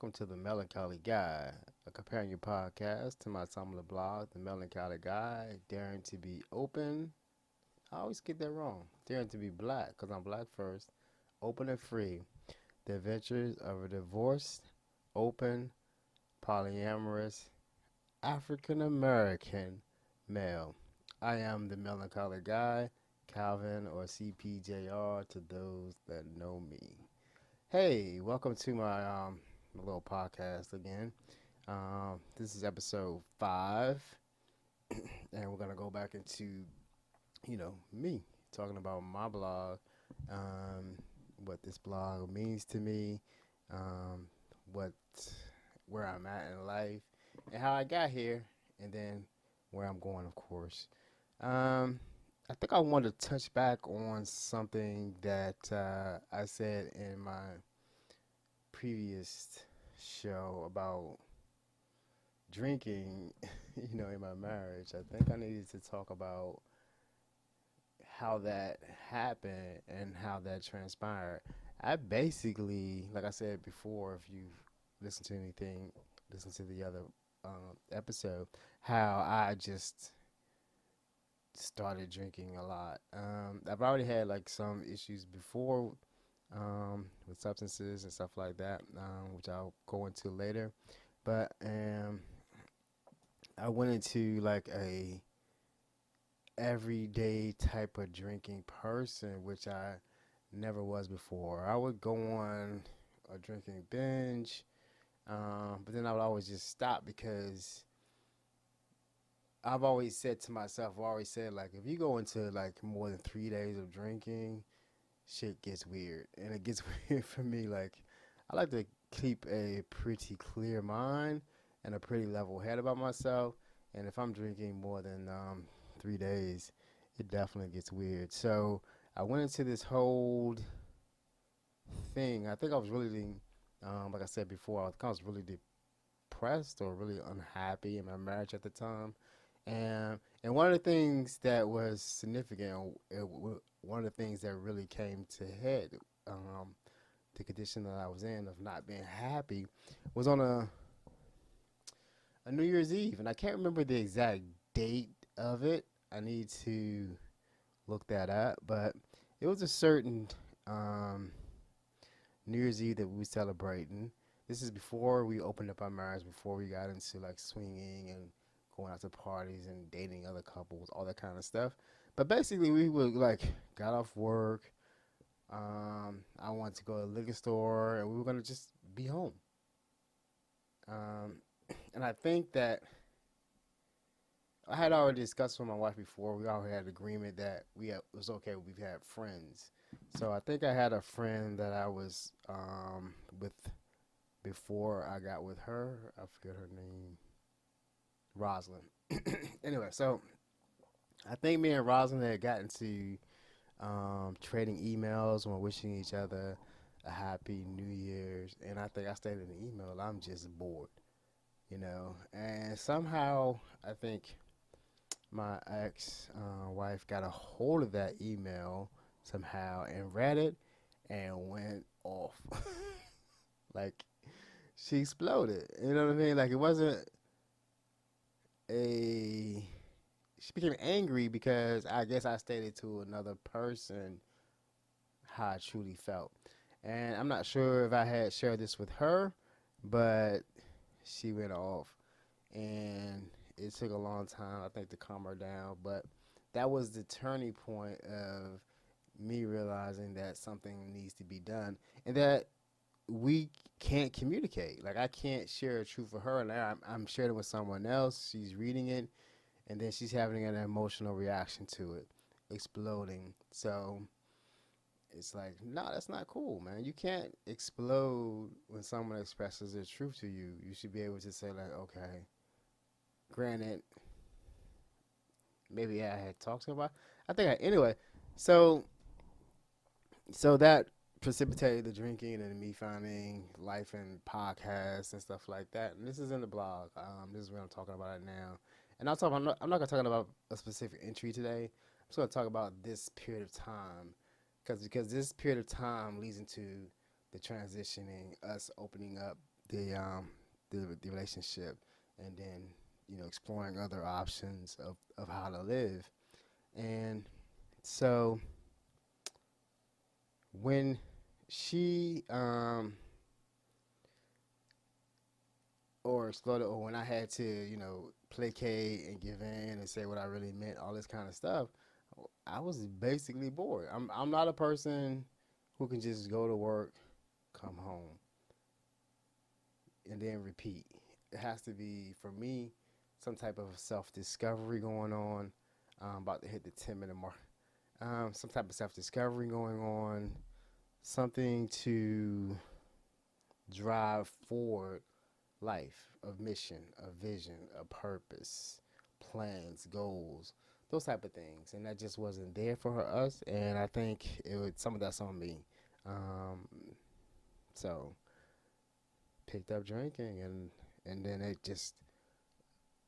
welcome to the Melancholy Guy, a companion podcast to my Tumblr blog, The Melancholy Guy, daring to be open. I always get that wrong. Daring to be black, because I'm black first, open and free. The adventures of a divorced, open, polyamorous, African American male. I am the Melancholy Guy, Calvin or CPJR to those that know me. Hey, welcome to my little podcast again. This is episode 5, and we're gonna go back into me talking about my blog, um, what this blog means to me, um, what where I'm at in life, and how I got here, and then where I'm going, of course. Um, I think I want to touch back on something that I said in my previous show about drinking, in my marriage. I think I needed to talk about how that happened and how that transpired. I basically, like I said before, if you've listened to anything, listen to the other episode, how I just started drinking a lot. I've already had like some issues before with substances and stuff like that, which I'll go into later. But I went into like a everyday type of drinking person, which I never was before. I would go on a drinking binge, but then I would always just stop because I've always said to myself, I've always said like if you go into like more than 3 days of drinking, shit gets weird, and it gets weird for me. Like I like to keep a pretty clear mind and a pretty level head about myself. And if I'm drinking more than 3 days, it definitely gets weird. So I went into this whole thing. I think I was really, like I said before, I think I was really depressed or really unhappy in my marriage at the time. And one of the things that was significant, one of the things that really came to head, um, the condition that I was in of not being happy, was on a New Year's Eve, and I can't remember the exact date of it. I need to look that up, but it was a certain um, New Year's Eve that we were celebrating. This is before we opened up our marriage, before we got into like swinging and going out to parties and dating other couples, all that kind of stuff. But basically, we would like got off work. I wanted to go to the liquor store, and we were gonna just be home. Um, and I think that I had already discussed with my wife before. We already had agreement that it was okay. We've had friends, so I think I had a friend that I was with before I got with her. I forget her name, Rosalind. Anyway, so I think me and Rosalind had gotten to trading emails when wishing each other a happy New Year's, and I think I stated in the email, I'm just bored. And somehow I think my ex wife got a hold of that email somehow and read it and went off. Like she exploded. You know what I mean? Like it wasn't a. She became angry because I guess I stated to another person how I truly felt. And I'm not sure if I had shared this with her, but she went off. And it took a long time, I think, to calm her down. But that was the turning point of me realizing that something needs to be done and that we can't communicate. Like, I can't share a truth with her, and I'm sharing it with someone else. She's reading it, and then she's having an emotional reaction to it, exploding. So it's like, no, that's not cool, man. You can't explode when someone expresses their truth to you. You should be able to say, like, okay, granted, maybe I had talked to her about. Anyway. So that precipitated the drinking and me finding life in podcasts and stuff like that. And this is in the blog. This is what I'm talking about right now. And I'm not going to talk about a specific entry today. I'm just going to talk about this period of time because this period of time leads into the transitioning, us opening up the the relationship, and then exploring other options of how to live. And so when she or exploded, or when I had to placate and give in and say what I really meant, all this kind of stuff, I was basically bored. I'm not a person who can just go to work, come home, and then repeat. It has to be, for me, some type of self-discovery going on. I'm about to hit the 10-minute mark. Some type of self-discovery going on, something to drive forward life, a mission, a vision, a purpose, plans, goals, those type of things. And that just wasn't there for us. And I think some of that's on me. Um, so picked up drinking, and then it just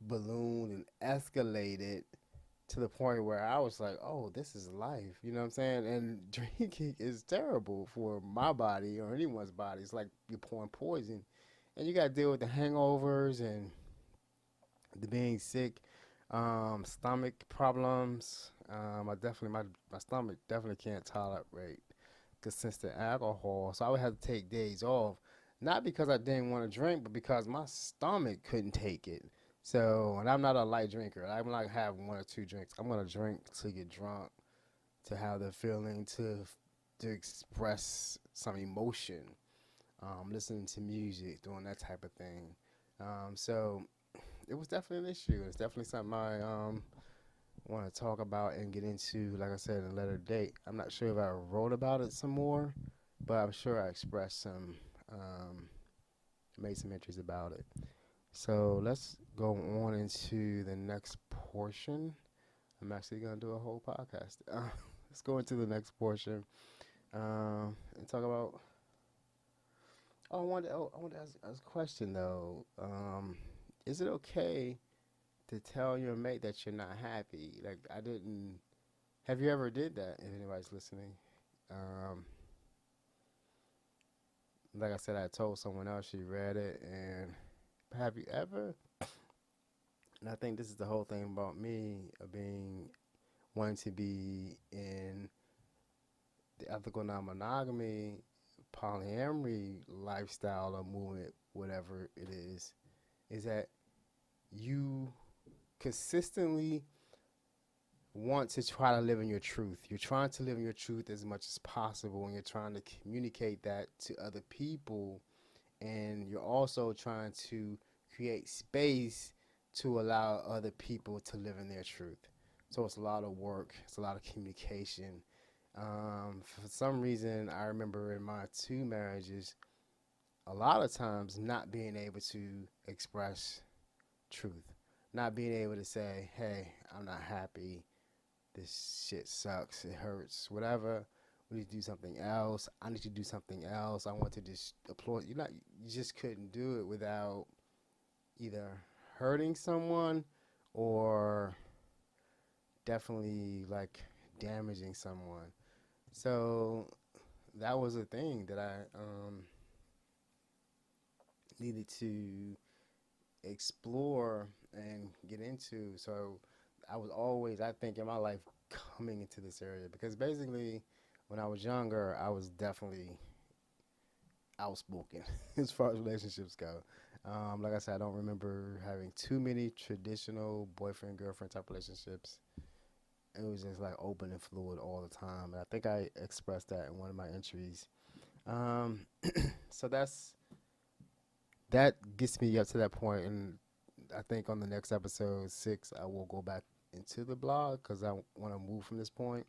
ballooned and escalated to the point where I was like, oh, this is life. You know what I'm saying? And drinking is terrible for my body or anyone's body. It's like you're pouring poison. And you got to deal with the hangovers and the being sick, stomach problems. My stomach definitely can't tolerate consistent alcohol. So I would have to take days off. Not because I didn't want to drink, but because my stomach couldn't take it. So, and I'm not a light drinker. I'm not having one or two drinks. I'm gonna drink to get drunk, to have the feeling, to express some emotion, listening to music, doing that type of thing. So it was definitely an issue. It's definitely something I want to talk about and get into, like I said, in a later date. I'm not sure if I wrote about it some more, but I'm sure I expressed some, made some entries about it. So let's go on into the next portion. I'm actually going to do a whole podcast. Let's go into the next portion and talk about. I wanted to ask a question though. Is it okay to tell your mate that you're not happy? Like I didn't. Have you ever did that? If anybody's listening, um, like I said, I told someone else. She read it, and have you ever? And I think this is the whole thing about me of being wanting to be in the ethical non-monogamy, polyamory lifestyle or movement, whatever it is that you consistently want to try to live in your truth. You're trying to live in your truth as much as possible, and you're trying to communicate that to other people, and you're also trying to create space to allow other people to live in their truth. So it's a lot of work. It's a lot of communication. For some reason, I remember in my two marriages, a lot of times not being able to express truth, not being able to say, hey, I'm not happy. This shit sucks. It hurts. Whatever. We need to do something else. I need to do something else. I want to just applaud. You just couldn't do it without either hurting someone or definitely like damaging someone. So that was a thing that I needed to explore and get into. So I was always, I think, in my life coming into this area because basically when I was younger, I was definitely outspoken as far as relationships go. Like I said, I don't remember having too many traditional boyfriend girlfriend type relationships. It was just like open and fluid all the time. And I think I expressed that in one of my entries. Um, so that gets me up to that point, and I think on the next episode 6, I will go back into the blog because I want to move from this point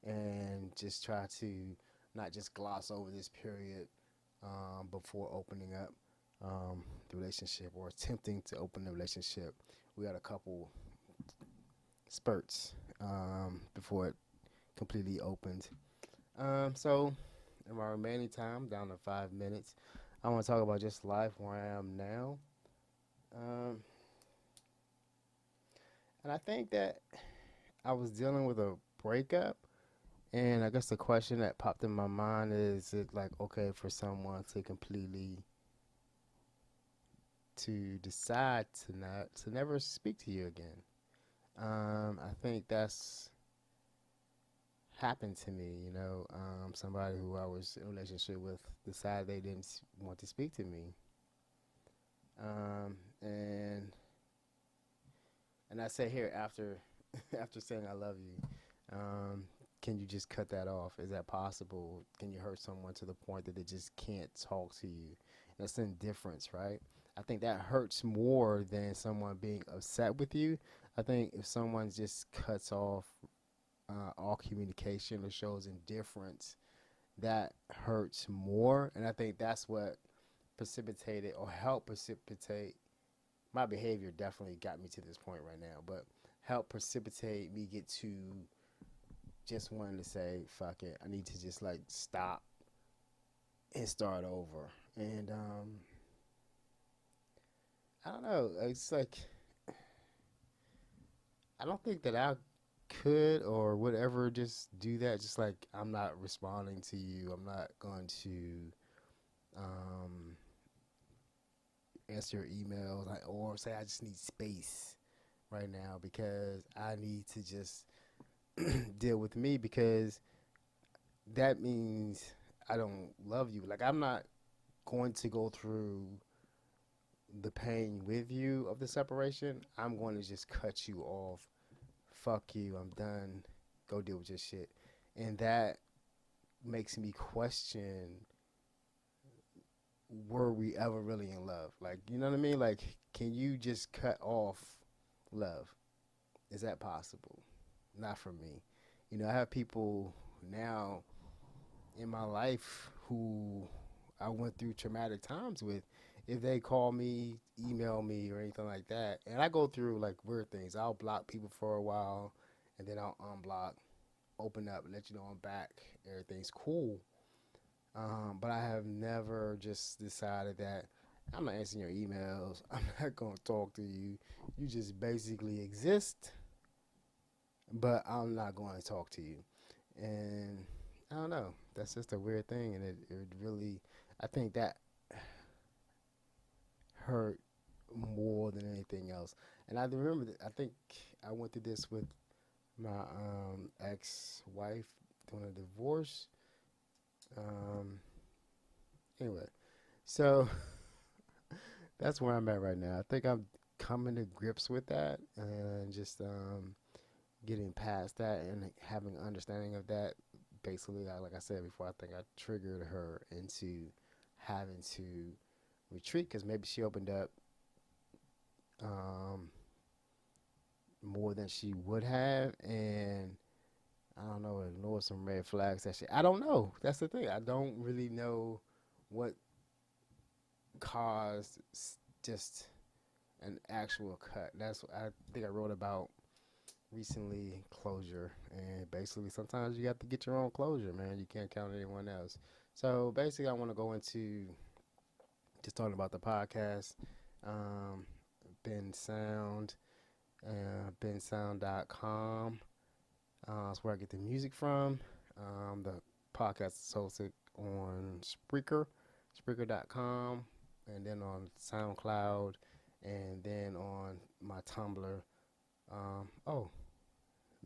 and just try to not just gloss over this period before opening up the relationship or attempting to open the relationship. We had a couple spurts before it completely opened. So, in my remaining time, down to 5 minutes, I want to talk about just life where I am now. Um, and I think that I was dealing with a breakup. And I guess the question that popped in my mind is it like okay for someone to completely to decide to never speak to you again. I think that's happened to me. Somebody who I was in a relationship with decided they didn't want to speak to me, and I say here after after saying I love you, can you just cut that off? Is that possible? Can you hurt someone to the point that they just can't talk to you? That's indifference, right? I think that hurts more than someone being upset with you. I think if someone just cuts off all communication or shows indifference, that hurts more. And I think that's what precipitated or helped precipitate my behavior. Definitely got me to this point right now, but helped precipitate me get to just wanting to say, fuck it, I need to just like stop and start over. And I don't know, it's like I don't think that I could or would ever just do that. Just like I'm not responding to you, I'm not going to um, answer your emails, or say I just need space right now because I need to just deal with me, because that means I don't love you. Like I'm not going to go through the pain with you of the separation. I'm going to just cut you off. Fuck you. I'm done. Go deal with your shit. And that makes me question, were we ever really in love? Like, you know what I mean? Like, can you just cut off love? Is that possible? Not for me. I have people now in my life who I went through traumatic times with. If they call me, email me, or anything like that, and I go through like weird things, I'll block people for a while, and then I'll unblock, open up, and let you know I'm back. Everything's cool. But I have never just decided that I'm not answering your emails. I'm not going to talk to you. You just basically exist, but I'm not going to talk to you. And I don't know. That's just a weird thing, and it really, I think that hurt more than anything else. And I remember that I think I went through this with my ex-wife during a divorce. Um, anyway, so that's where I'm at right now. I think I'm coming to grips with that and just getting past that and having an understanding of that. Basically, like I said before, I think I triggered her into having to retreat because maybe she opened up um, more than she would have, and I don't know, ignore some red flags. That shit. I don't know. That's the thing. I don't really know what caused just an actual cut. That's what I think I wrote about recently, closure. And basically, sometimes you have to get your own closure, man. You can't count on anyone else. So basically, I want to go into just talking about the podcast. Um, Ben Sound, bensound.com. That's where I get the music from. The podcast is hosted on Spreaker.com, and then on SoundCloud, and then on my Tumblr.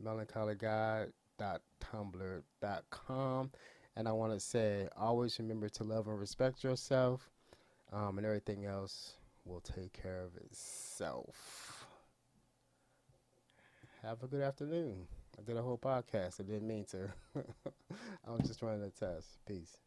Melancholyguy.tumblr.com. And I want to say, always remember to love and respect yourself, and everything else will take care of itself. Have a good afternoon. I did a whole podcast. I didn't mean to. I was just trying to test. Peace.